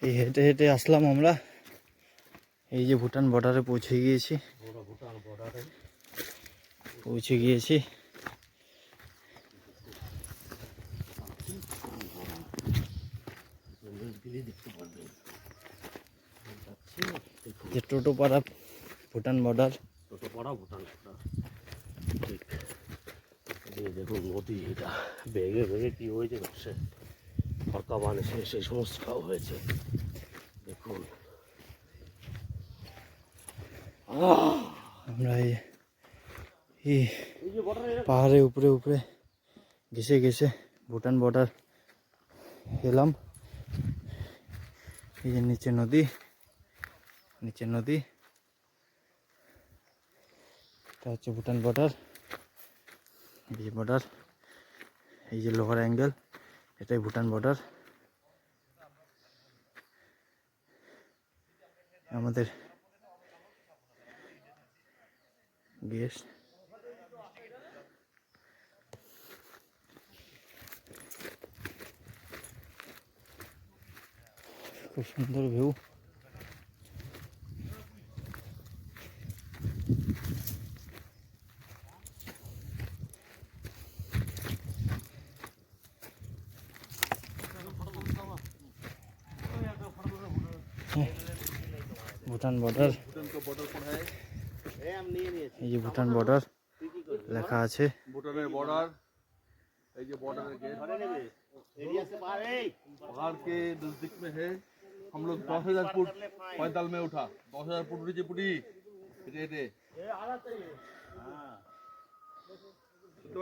এই হেঁটে হেঁটে আসলাম আমরা, এই যে ভুটান বর্ডারে পৌঁছে গিয়েছি। যে টোটোপাড়া ভুটান বর্ডার, ঠিক দেখুন নদী, এটা ভেঙে ভেঙে কি হয়েছে সে ফরকা বানিয়েছে, সেই সমস্ত হয়েছে দেখুন। আমরা এই পাহাড়ের উপরে উপরে ঘেসে ঘেসে ভুটান বর্ডার এলাম। এই যে নিচে নদী, এটা হচ্ছে ভুটান বর্ডার। এই যে বর্ডার, এই যে লোহার অ্যাঙ্গেল, এটাই ভুটান বর্ডার। আমাদের গেস্ট, খুব সুন্দর ভিউ। ভুটান বর্ডার, এই যে ভুটান বর্ডার লেখা আছে। भूटान बॉर्डर, ये बॉर्डर गेट पहाड़ के नजदीक में है। हम लोग 10,000 फुट पैदल में उठा, 10,000 फुट नीचे पुटी तो